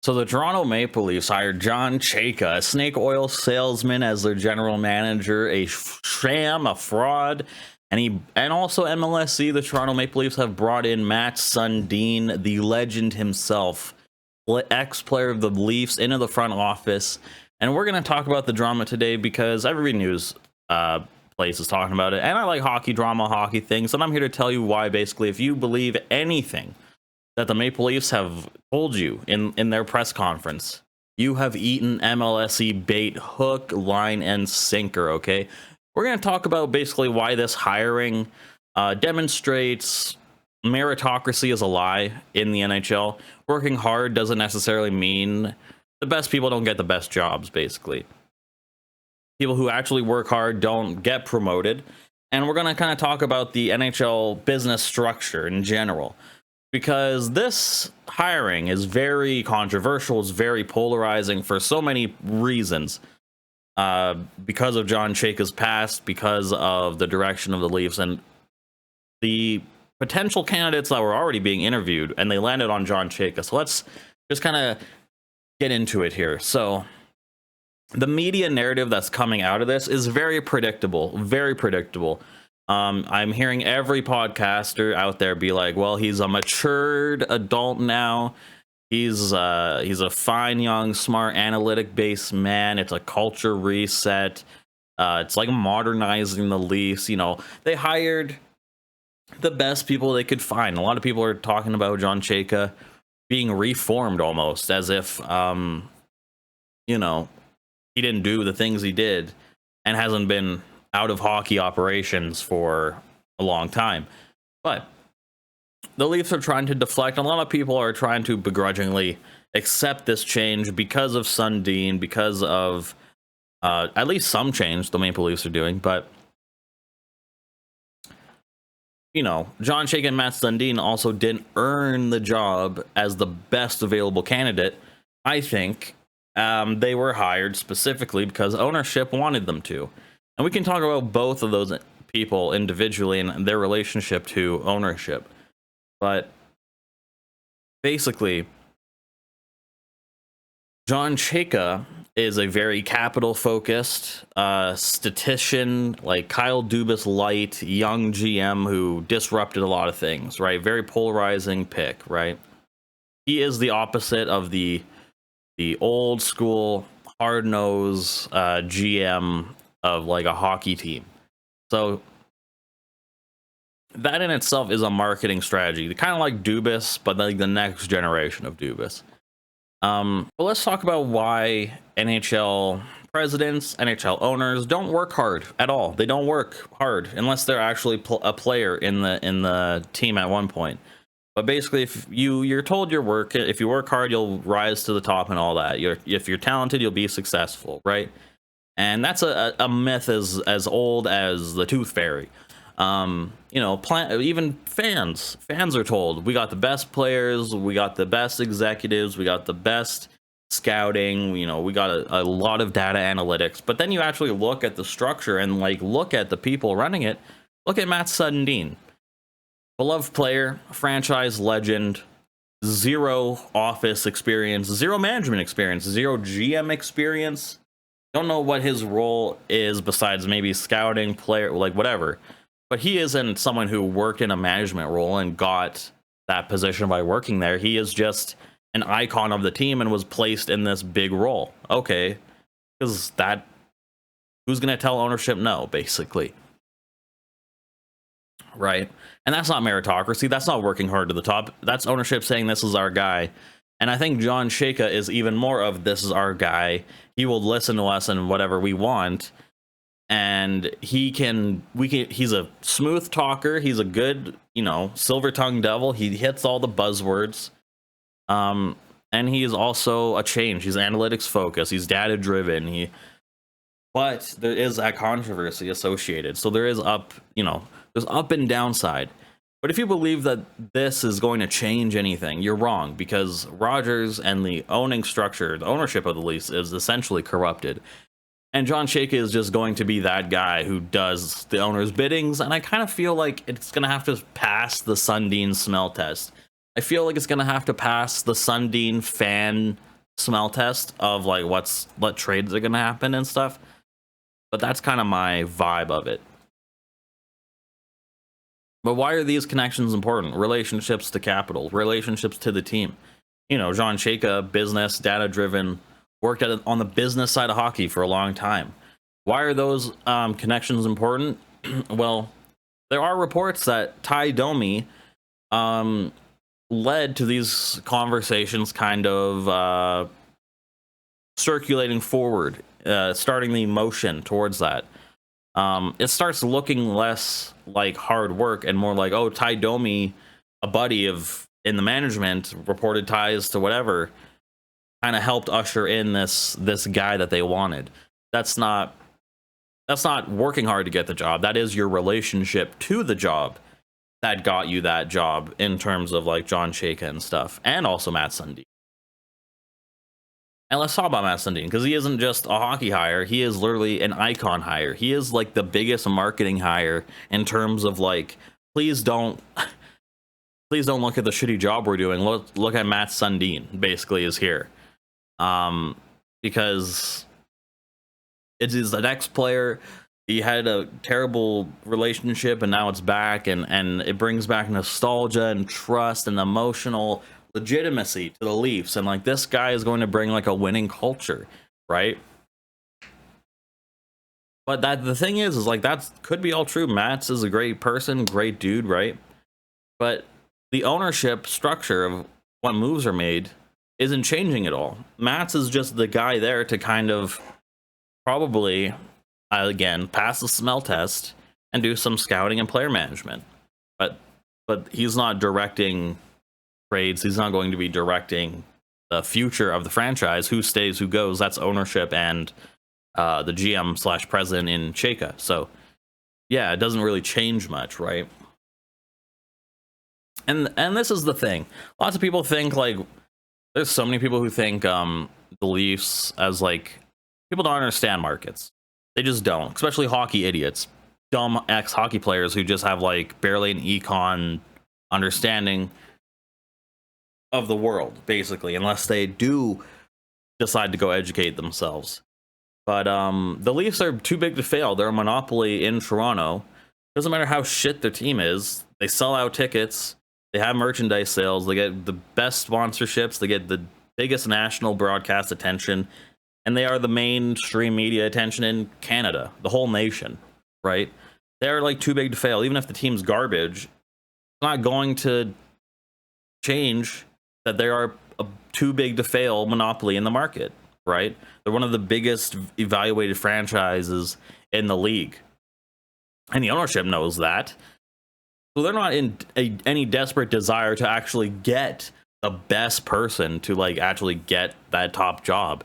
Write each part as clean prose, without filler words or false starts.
So the Toronto Maple Leafs hired John Chayka, a snake oil salesman, as their general manager, a sham, a fraud. And also MLSC, the Toronto Maple Leafs have brought in Mats Sundin, the legend himself, ex-player of the Leafs, into the front office. And we're going to talk about the drama today because every news place is talking about it. And I like hockey drama, hockey things. And I'm here to tell you why, basically, if you believe anything that the Maple Leafs have told you in their press conference, you have eaten MLSE bait, hook, line, and sinker, okay? We're going to talk about basically why this hiring demonstrates meritocracy is a lie in the NHL. Working hard doesn't necessarily mean the best people don't get the best jobs, basically. People who actually work hard don't get promoted. And we're going to kind of talk about the NHL business structure in general, because this hiring is very controversial, it's very polarizing for so many reasons. Because of John Chayka's past, because of the direction of the Leafs, and the potential candidates that were already being interviewed, and they landed on John Chayka. So let's just kind of get into it here. So the media narrative that's coming out of this is very predictable, very predictable. I'm hearing every podcaster out there be like, well, he's a matured adult now. He's a fine, young, smart, analytic-based man. It's a culture reset. It's like modernizing the Leafs. You know, they hired the best people they could find. A lot of people are talking about John Chayka being reformed almost, as if, you know, he didn't do the things he did and hasn't been out of hockey operations for a long time. But the Leafs are trying to deflect. A lot of people are trying to begrudgingly accept this change because of Sundin, because of at least some change the Maple Leafs are doing. But, you know, John Chayka and Mats Sundin also didn't earn the job as the best available candidate. I think they were hired specifically because ownership wanted them to. And we can talk about both of those people individually and their relationship to ownership. But basically, John Chayka is a very capital-focused statistician, like Kyle Dubas light, young GM who disrupted a lot of things, right? Very polarizing pick, right? He is the opposite of the old school, hard-nosed GM of like a hockey team. So that in itself is a marketing strategy, kind of like Dubas, but like the next generation of Dubas. But let's talk about why NHL presidents, NHL owners don't work hard at all. They don't work hard unless they're actually a player in the team at one point. But basically, if you're told if you work hard, you'll rise to the top and all that. If you're talented, you'll be successful, right? And that's a myth as old as the Tooth Fairy. You know, even fans are told we got the best players, we got the best executives, we got the best scouting, you know, we got a lot of data analytics. But then you actually look at the structure and like look at the people running it. Look at Mats Sundin, beloved player, franchise legend, zero office experience, zero management experience, zero GM experience. Don't know what his role is besides maybe scouting, player, like whatever. But he isn't someone who worked in a management role and got that position by working there. He is just an icon of the team and was placed in this big role. Okay, because who's going to tell ownership no, basically? Right? And that's not meritocracy. That's not working hard to the top. That's ownership saying this is our guy. And I think John Chayka is even more of this is our guy. He will listen to us and whatever we want. And he's a smooth talker. He's a good, you know, silver tongued devil. He hits all the buzzwords. And he is also a change. He's analytics focused. He's data driven. But there is that controversy associated. So there is there's up and downside. But if you believe that this is going to change anything, you're wrong, because Rogers and the owning structure, the ownership of the Leafs is essentially corrupted. And John Chayka is just going to be that guy who does the owner's biddings. And I kind of feel like it's going to have to pass the Sundin smell test. I feel like it's going to have to pass the Sundin fan smell test of like what trades are gonna happen and stuff. But that's kind of my vibe of it. But why are these connections important? Relationships to capital, relationships to the team. You know, John Chayka, business, data-driven, worked on the business side of hockey for a long time. Why are those connections important? Well, there are reports that Ty Domi led to these conversations kind of circulating forward, starting the motion towards that. It starts looking less like hard work and more like, oh, Ty Domi, a buddy of in the management, reported ties to whatever, kind of helped usher in this guy that they wanted. That's not working hard to get the job. That is your relationship to the job that got you that job, in terms of like John Chayka and stuff, and also Mats Sundin. And let's talk about Mats Sundin, because he isn't just a hockey hire. He is literally an icon hire. He is like the biggest marketing hire in terms of like, please don't look at the shitty job we're doing. Look at Mats Sundin, basically, is here. Because it is the next player. He had a terrible relationship, and now it's back, and it brings back nostalgia and trust and emotional legitimacy to the Leafs. And like, this guy is going to bring like a winning culture, right? But the thing is like, that could be all true. Mats is a great person, great dude, right? But the ownership structure of what moves are made isn't changing at all. Mats is just the guy there to kind of probably, again, pass the smell test and do some scouting and player management. But he's not directing trades. He's not going to be directing the future of the franchise. Who stays, who goes, that's ownership and the GM / president in Chayka. So yeah, it doesn't really change much, right? And this is the thing. Lots of people think like, there's so many people who think the Leafs as like, people don't understand markets. They just don't, especially hockey idiots, dumb ex-hockey players who just have like barely an econ understanding of the world, basically, unless they do decide to go educate themselves. But the Leafs are too big to fail. They're a monopoly in Toronto. Doesn't matter how shit their team is. They sell out tickets. They have merchandise sales. They get the best sponsorships. They get the biggest national broadcast attention. And they are the mainstream media attention in Canada, the whole nation, right? They're like too big to fail. Even if the team's garbage, it's not going to change that they are a too big to fail monopoly in the market, right? They're one of the biggest evaluated franchises in the league. And the ownership knows that. So they're not in any desperate desire to actually get the best person to like actually get that top job.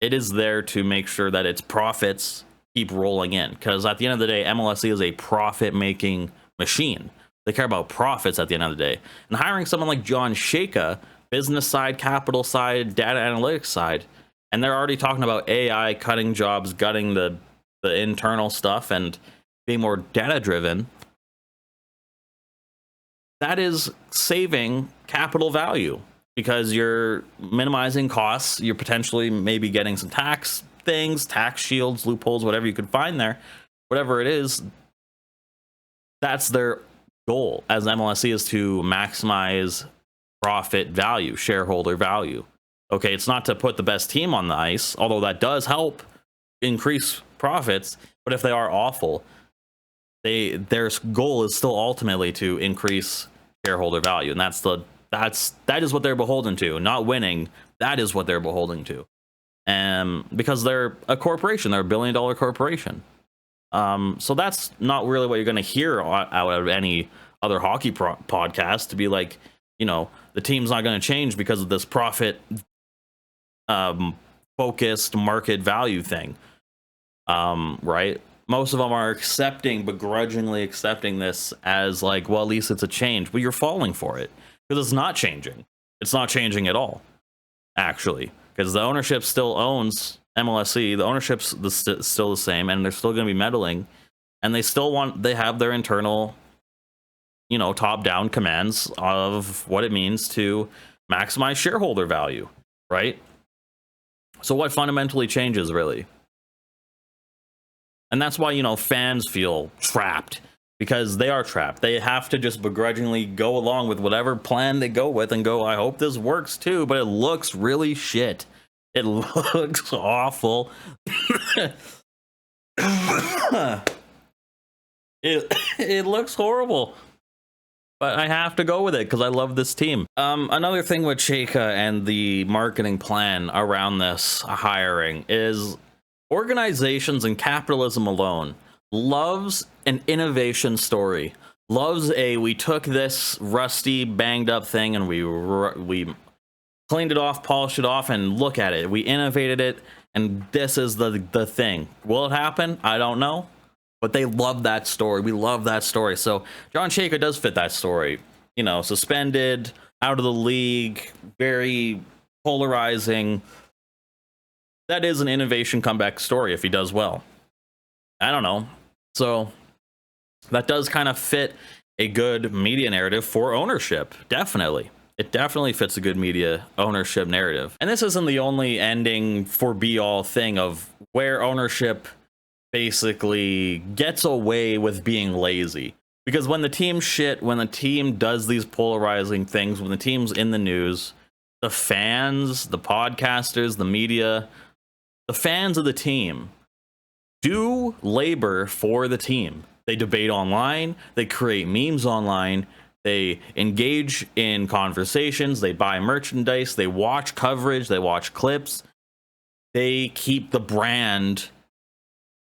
It is there to make sure that its profits keep rolling in. Because at the end of the day, MLSE is a profit-making machine. They care about profits at the end of the day. And hiring someone like John Chayka, business side, capital side, data analytics side, and they're already talking about AI cutting jobs, gutting the internal stuff, and being more data-driven. That is saving capital value, because you're minimizing costs. You're potentially maybe getting some tax things, tax shields, loopholes, whatever you could find there, whatever it is. That's their goal as MLSE, is to maximize profit value, shareholder value. Okay, it's not to put the best team on the ice, although that does help increase profits. But if they are awful, their goal is still ultimately to increase shareholder value, and that is what they're beholden to. Not winning, that is what they're beholden to. Because they're a corporation, they're a billion-dollar corporation. So that's not really what you're going to hear out of any other hockey podcast, to be like, you know, the team's not going to change because of this profit focused market value thing. Right? Most of them are begrudgingly accepting this as like, well, at least it's a change. But you're falling for it, because it's not changing. It's not changing at all, actually, because the ownership still owns MLSE. The ownership's still the same, and they're still going to be meddling, and they have their internal, you know, top-down commands of what it means to maximize shareholder value, right? So what fundamentally changes, really? And that's why, you know, fans feel trapped, because they are trapped. They have to just begrudgingly go along with whatever plan they go with and go, I hope this works too, but it looks really shit. It looks awful. it looks horrible. But I have to go with it because I love this team. Another thing with Chayka and the marketing plan around this hiring is organizations and capitalism alone loves an innovation story. Loves we took this rusty, banged up thing and we cleaned it off, polished it off, and look at it. We innovated it, and this is the thing. Will it happen? I don't know. But they love that story. We love that story. So John Chayka does fit that story. You know, suspended, out of the league, very polarizing. That is an innovation comeback story if he does well. I don't know. So that does kind of fit a good media narrative for ownership. Definitely. It definitely fits a good media ownership narrative. And this isn't the only ending for be-all thing of where ownership basically gets away with being lazy. Because when the team when the team does these polarizing things, when the team's in the news, the fans, the podcasters, the media, the fans of the team do labor for the team. They debate online, they create memes online, they engage in conversations, they buy merchandise, they watch coverage, they watch clips, they keep the brand,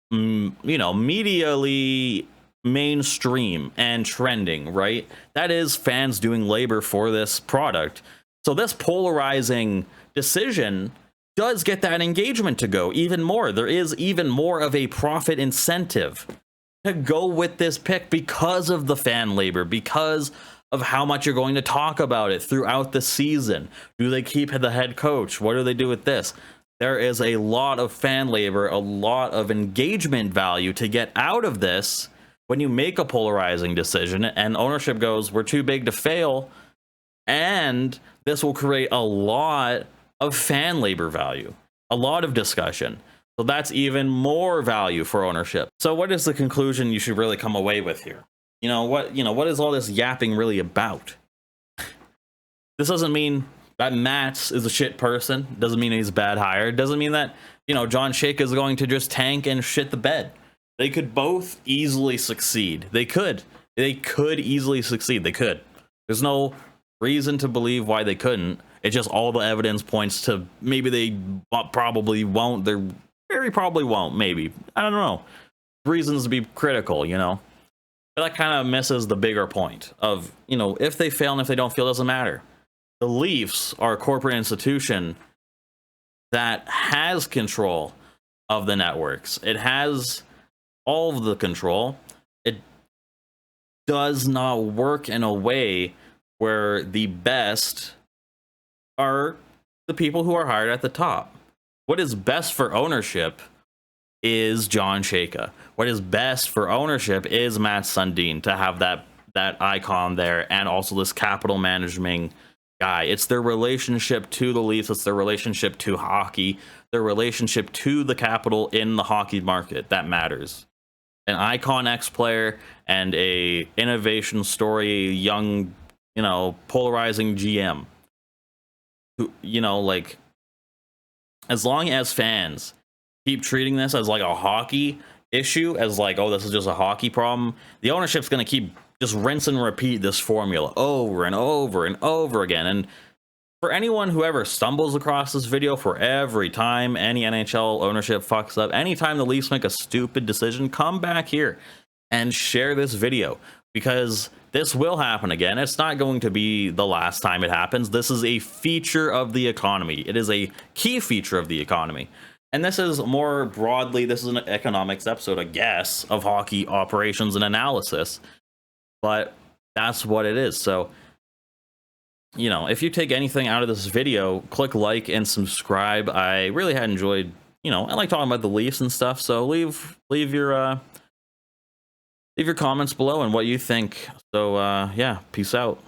you know, medially mainstream and trending, right? That is fans doing labor for this product. So this polarizing decision does get that engagement to go even more. There is even more of a profit incentive to go with this pick because of the fan labor, because of how much you're going to talk about it throughout the season. Do they keep the head coach? What do they do with this? There is a lot of fan labor, a lot of engagement value to get out of this when you make a polarizing decision and ownership goes, we're too big to fail. And this will create a lot of fan labor value, a lot of discussion. So that's even more value for ownership. So what is the conclusion you should really come away with here? What is all this yapping really about? This doesn't mean that Mats is a shit person. Doesn't mean he's a bad hire. Doesn't mean that, John Chayka is going to just tank and shit the bed. They could both easily succeed. They could easily succeed. They could. There's no reason to believe why they couldn't. It's just all the evidence points to maybe they probably won't. They very probably won't, maybe. I don't know. Reasons to be critical, But that kind of misses the bigger point of, if they fail and if they don't fail, it doesn't matter. The Leafs are a corporate institution that has control of the networks. It has all of the control. It does not work in a way where the best are the people who are hired at the top. What is best for ownership is John Chayka. What is best for ownership is Mats Sundin to have that icon there, and also this capital management guy. It's their relationship to the Leafs. It's their relationship to hockey. Their relationship to the capital in the hockey market that matters. An icon X player and a innovation story, young, polarizing GM. Who, as long as fans keep treating this as like a hockey issue, as like, oh, this is just a hockey problem, the ownership's going to keep just rinse and repeat this formula over and over and over again. And for anyone who ever stumbles across this video, for every time any NHL ownership fucks up, anytime the Leafs make a stupid decision, come back here and share this video, because this will happen again. It's not going to be the last time it happens. This is a feature of the economy. It is a key feature of the economy. And this is more broadly, this is an economics episode, I guess, of hockey operations and analysis. But that's what it is. So, if you take anything out of this video, click like and subscribe. I really had enjoyed, I like talking about the Leafs and stuff. So leave your comments below and what you think. So yeah, peace out.